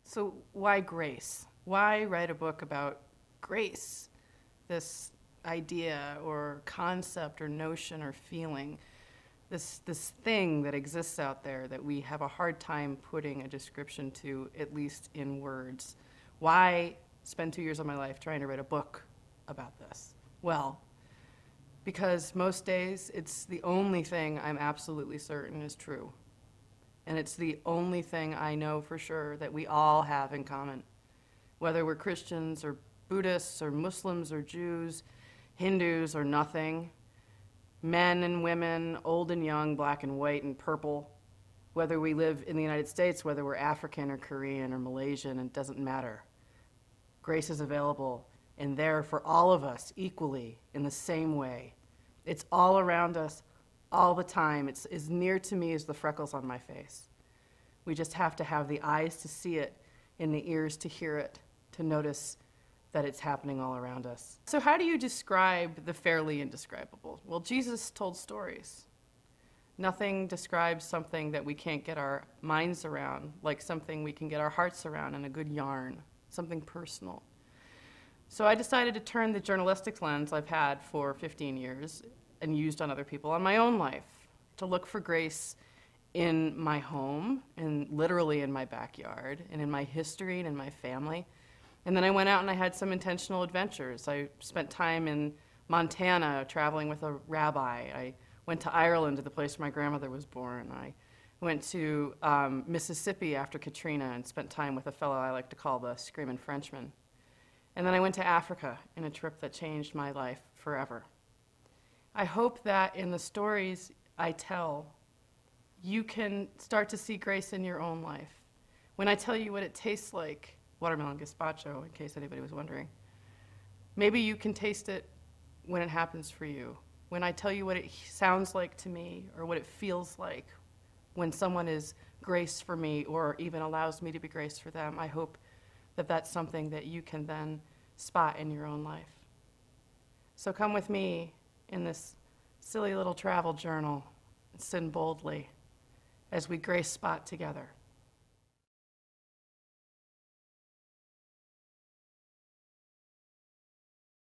So why grace? Why write a book about grace? This idea or concept or notion or feeling, this thing that exists out there that we have a hard time putting a description to, at least in words. Why spend 2 years of my life trying to write a book about this? Well, because most days it's the only thing I'm absolutely certain is true. And it's the only thing I know for sure that we all have in common. Whether we're Christians or Buddhists or Muslims or Jews, Hindus or nothing, men and women, old and young, black and white and purple, whether we live in the United States, whether we're African or Korean or Malaysian, it doesn't matter. Grace is available and there for all of us equally in the same way. It's all around us all the time. It's as near to me as the freckles on my face. We just have to have the eyes to see it and the ears to hear it, to notice that it's happening all around us. So how do you describe the fairly indescribable? Well, Jesus told stories. Nothing describes something that we can't get our minds around, like something we can get our hearts around in a good yarn, something personal. So I decided to turn the journalistic lens I've had for 15 years and used on other people on my own life, to look for grace in my home and literally in my backyard and in my history and in my family. And then I went out and I had some intentional adventures. I spent time in Montana traveling with a rabbi. I went to Ireland, to the place where my grandmother was born. I went to Mississippi after Katrina and spent time with a fellow I like to call the Screamin' Frenchman. And then I went to Africa in a trip that changed my life forever. I hope that in the stories I tell, you can start to see grace in your own life. When I tell you what it tastes like, watermelon gazpacho, in case anybody was wondering, maybe you can taste it when it happens for you. When I tell you what it sounds like to me, or what it feels like when someone is grace for me, or even allows me to be grace for them, I hope that that's something that you can then spot in your own life. So come with me in this silly little travel journal, sin boldly, as we grace spot together.